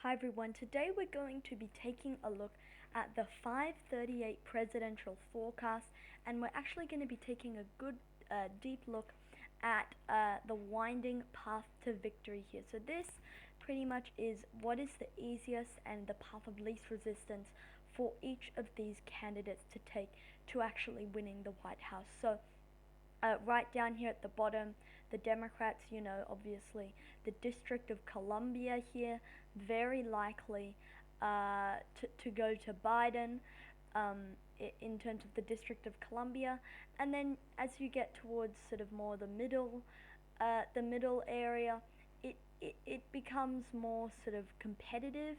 Hi everyone, today we're going to be taking a look at the 538 presidential forecast, and we're actually going to be taking a good deep look at the winding path to victory here. So this pretty much is what is the easiest and the path of least resistance for each of these candidates to take to actually winning the White House. So right down here at the bottom, the Democrats, obviously the District of Columbia here, very likely to go to Biden in terms of the District of Columbia. And then as you get towards sort of more the middle area, it becomes more sort of competitive.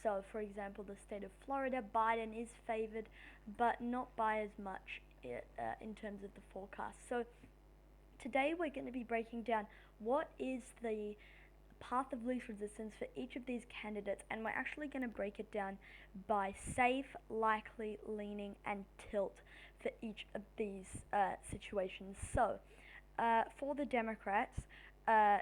So, for example, the state of Florida, Biden is favored, but not by as much in terms of the forecast. So, today we're going to be breaking down what is the path of least resistance for each of these candidates, and we're actually going to break it down by safe, likely, leaning, and tilt for each of these situations. So, for the Democrats,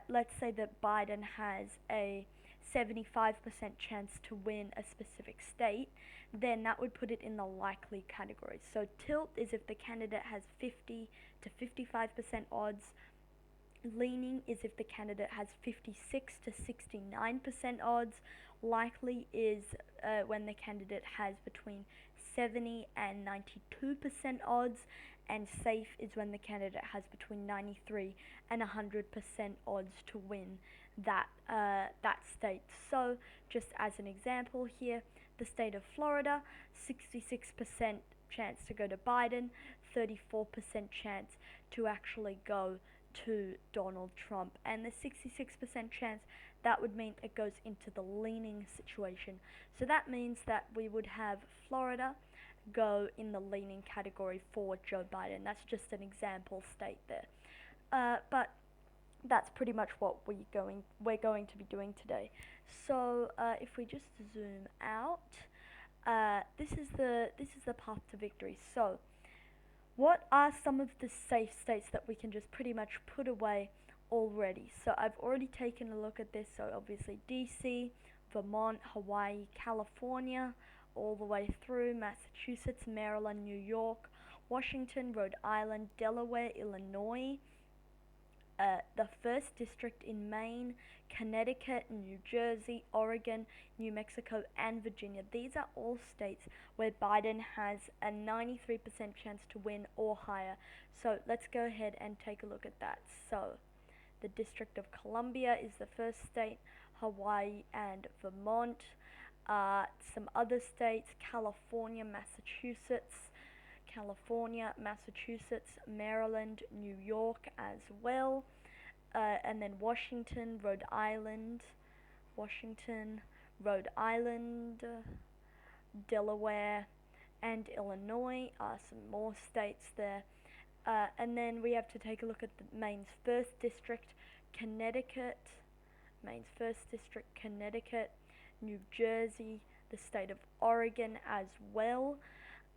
let's say that Biden has a 75% chance to win a specific state, then that would put it in the likely category. So tilt is if the candidate has 50 to 55% odds. Leaning is if the candidate has 56 to 69% odds. Likely is when the candidate has between 70 and 92% odds, and safe is when the candidate has between 93 and 100% odds to win that state. So, just as an example here, the state of Florida, 66% chance to go to Biden, 34% chance to actually go to Donald Trump, and the 66% chance, that would mean it goes into the leaning situation. So that means that we would have Florida go in the leaning category for Joe Biden. That's just an example state there. But that's pretty much what we're going to be doing today. So if we just zoom out, this is the path to victory. So what are some of the safe states that we can just pretty much put away already? So I've already taken a look at this. So obviously DC, Vermont, Hawaii, California, all the way through Massachusetts, Maryland, New York, Washington, Rhode Island, Delaware, Illinois, the 1st District in Maine, Connecticut, New Jersey, Oregon, New Mexico, and Virginia. These are all states where Biden has a 93% chance to win or higher. So let's go ahead and take a look at that. So the District of Columbia is the first state, Hawaii and Vermont. Some other states, California, Massachusetts, Maryland, New York as well, and then Washington, Rhode Island, Delaware, and Illinois are some more states there. And then we have to take a look at Maine's 1st District, Connecticut, New Jersey, the state of Oregon as well.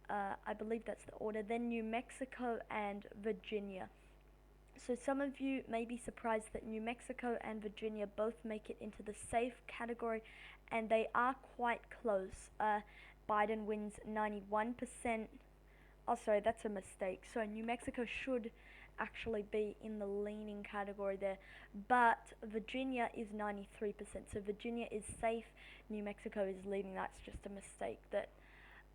I believe that's the order. Then New Mexico and Virginia. So some of you may be surprised that New Mexico and Virginia both make it into the safe category, and they are quite close. Biden wins 91%. Oh, sorry, that's a mistake. So New Mexico should actually be in the leaning category there, but Virginia is 93%. So Virginia is safe, New Mexico is leaning. That's just a mistake.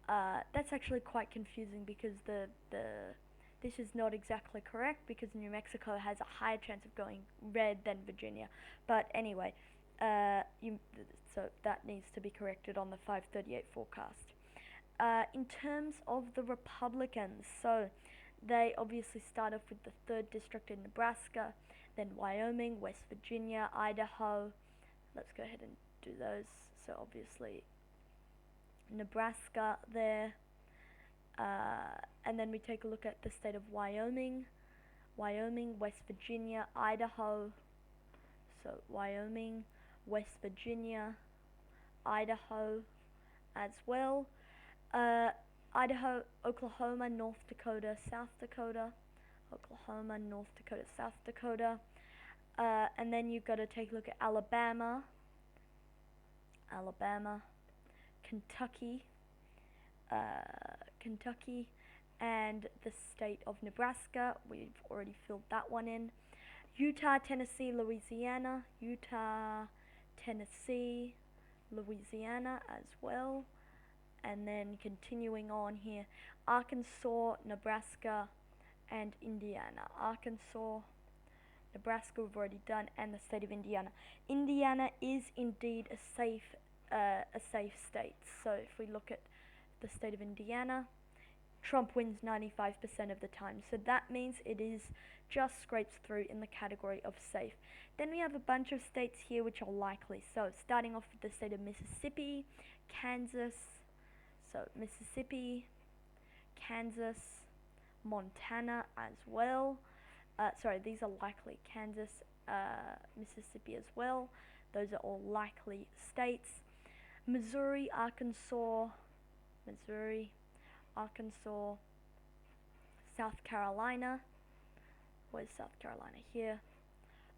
That's actually quite confusing because this is not exactly correct, because New Mexico has a higher chance of going red than Virginia. But anyway, so that needs to be corrected on the 538 forecast. In terms of the Republicans, so they obviously start off with the 3rd District in Nebraska, then Wyoming, West Virginia, Idaho. Let's go ahead and do those. So obviously Nebraska there, and then we take a look at the state of Wyoming, West Virginia, Idaho. So Wyoming, West Virginia, Idaho as well. Idaho, Oklahoma, North Dakota, South Dakota, and then you've got to take a look at Alabama, Alabama, Kentucky, Kentucky, and the state of Nebraska. We've already filled that one in. Utah, Tennessee, Louisiana, Utah, Tennessee, Louisiana as well. And then continuing on here, Arkansas, Nebraska, and Indiana. Arkansas, Nebraska we've already done, and the state of Indiana. Indiana is indeed a safe state. So if we look at the state of Indiana, Trump wins 95% of the time. So that means it is just scrapes through in the category of safe. Then we have a bunch of states here which are likely. So starting off with the state of Mississippi, Kansas, so Mississippi, Kansas, Montana as well. Sorry, these are likely. Kansas, Mississippi as well. Those are all likely states. Missouri, Arkansas, South Carolina. Where's South Carolina? Here.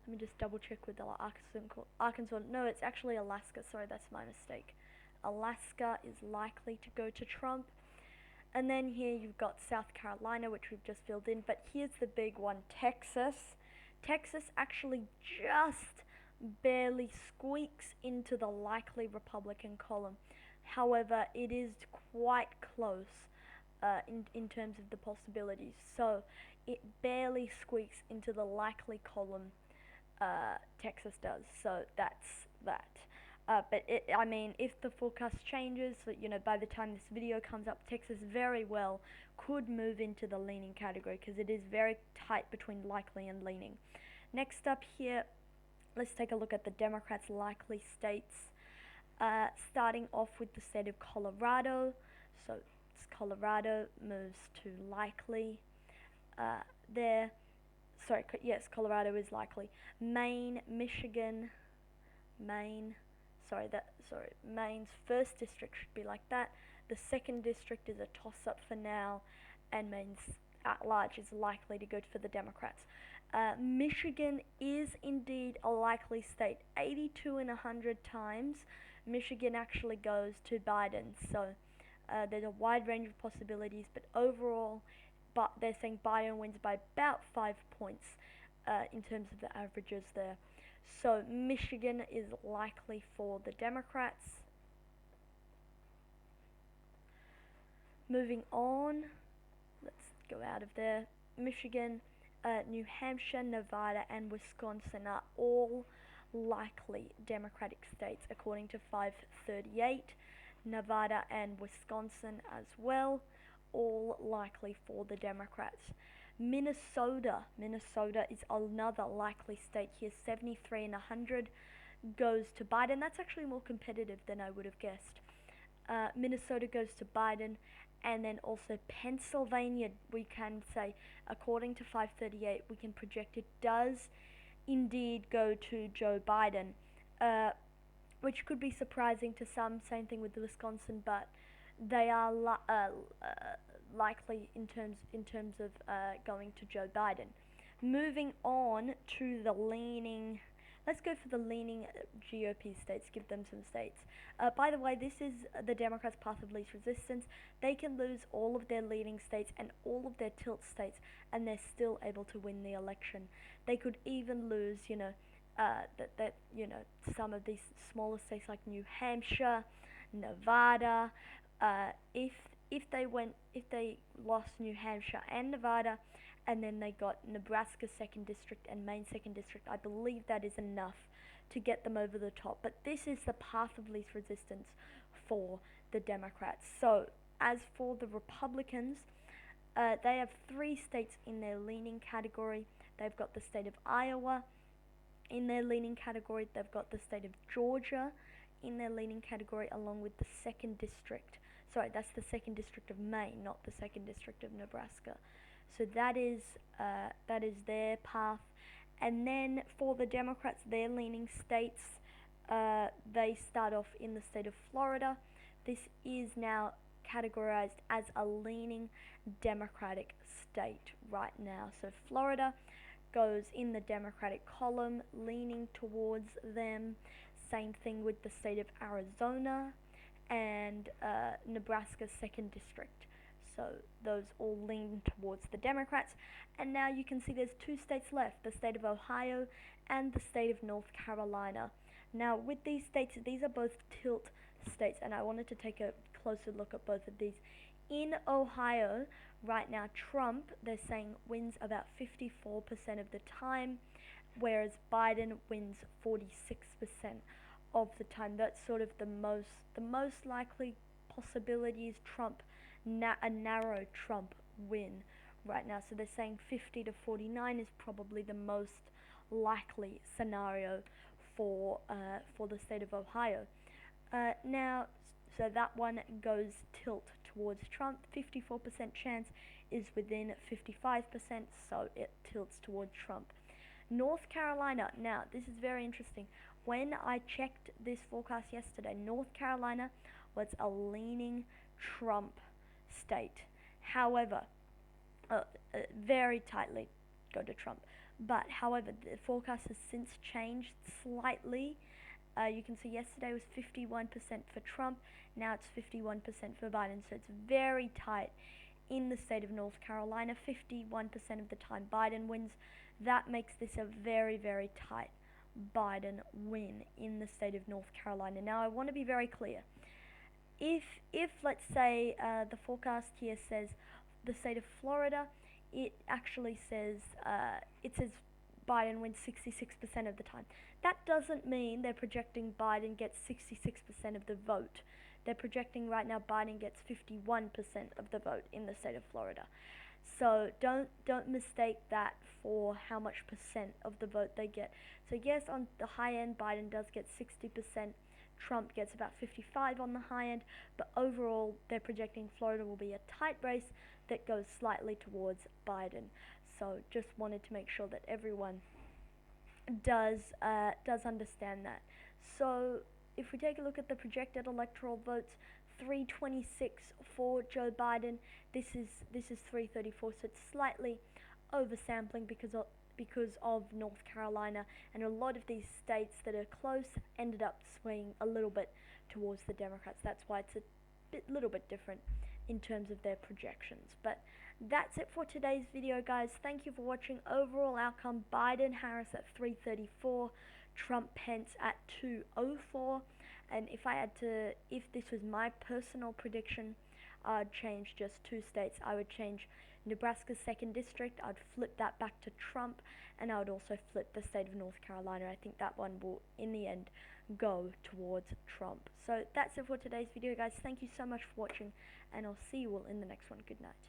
Let me just double check with the Arkansas. No, it's actually Alaska. Sorry, that's my mistake. Alaska is likely to go to Trump. And then here you've got South Carolina, which we've just filled in. But here's the big one, Texas. Texas actually just barely squeaks into the likely Republican column. However, it is quite close in terms of the possibilities. So it barely squeaks into the likely column. Texas does. So that's that. But I mean, if the forecast changes, so, by the time this video comes up, Texas very well could move into the leaning category because it is very tight between likely and leaning. Next up here, let's take a look at the Democrats' likely states. Starting off with the state of Colorado. So Colorado moves to likely there. Sorry, yes, Colorado is likely. Maine, Michigan, Maine's first district should be like that. The second district is a toss-up for now, and Maine's at large is likely to go for the Democrats. Michigan is indeed a likely state. 82 in 100 times, Michigan actually goes to Biden. So there's a wide range of possibilities, but overall, they're saying Biden wins by about 5 points in terms of the averages there. So Michigan is likely for the Democrats. Moving on, let's go out of there. Michigan, New Hampshire, Nevada, and Wisconsin are all likely Democratic states according to FiveThirtyEight. Nevada and Wisconsin as well, all likely for the Democrats. Minnesota is another likely state here. 73 in 100 goes to Biden. That's actually more competitive than I would have guessed. Minnesota goes to Biden, and then also Pennsylvania, we can say, according to FiveThirtyEight, we can project it does indeed go to Joe Biden, which could be surprising to some. Same thing with Wisconsin, but they are likely in terms of going to Joe Biden. Moving on to the leaning, let's go for the leaning GOP states, give them some states. By the way, this is the Democrats' path of least resistance. They can lose all of their leading states and all of their tilt states, and they're still able to win the election. They could even lose, some of these smaller states like New Hampshire, Nevada. If they lost New Hampshire and Nevada, and then they got Nebraska 2nd District and Maine 2nd District, I believe that is enough to get them over the top. But this is the path of least resistance for the Democrats. So as for the Republicans, they have 3 states in their leaning category. They've got the state of Iowa in their leaning category. They've got the state of Georgia in their leaning category, along with the 2nd District. Sorry, that's the 2nd District of Maine, not the 2nd District of Nebraska. So that is their path. And then for the Democrats, their leaning states, they start off in the state of Florida. This is now categorized as a leaning Democratic state right now. So Florida goes in the Democratic column, leaning towards them. same thing with the state of Arizona and Nebraska's 2nd district. So those all lean towards the Democrats. And now you can see there's 2 states left, the state of Ohio and the state of North Carolina. Now with these states, these are both tilt states, and I wanted to take a closer look at both of these. In Ohio, right now, Trump, they're saying, wins about 54% of the time, whereas Biden wins 46% of the time. That's sort of the most likely possibility is Trump, a narrow Trump win right now. So they're saying 50 to 49 is probably the most likely scenario for the state of Ohio. Now, so that one goes tilt towards Trump. 54% chance is within 55%, so it tilts towards Trump. North Carolina, now this is very interesting. When I checked this forecast yesterday, North Carolina was a leaning Trump state. However, very tightly go to Trump. But however, the forecast has since changed slightly. You can see yesterday was 51% for Trump, now it's 51% for Biden, so it's very tight in the state of North Carolina. 51% of the time Biden wins. That makes this a very, very tight Biden win in the state of North Carolina. Now I want to be very clear. If let's say the forecast here says the state of Florida, it actually says Biden wins 66% of the time. That doesn't mean they're projecting Biden gets 66% of the vote. They're projecting right now Biden gets 51% of the vote in the state of Florida. So don't mistake that for how much percent of the vote they get. So yes, on the high end, Biden does get 60%. Trump gets about 55 on the high end, but overall they're projecting Florida will be a tight race that goes slightly towards Biden. So just wanted to make sure that everyone does understand that. So if we take a look at the projected electoral votes, 326 for Joe Biden. This is 334, so it's slightly oversampling because of North Carolina, and a lot of these states that are close ended up swaying a little bit towards the Democrats. That's why it's a little bit different in terms of their projections. But that's it for today's video, guys. Thank you for watching. Overall outcome, Biden-Harris at 334, Trump-Pence at 204. And if this was my personal prediction, I'd change just 2 states. I would change Nebraska's 2nd district. I'd flip that back to Trump, and I would also flip the state of North Carolina. I think that one will, in the end, go towards Trump. So that's it for today's video, guys. Thank you so much for watching, and I'll see you all in the next one. Good night.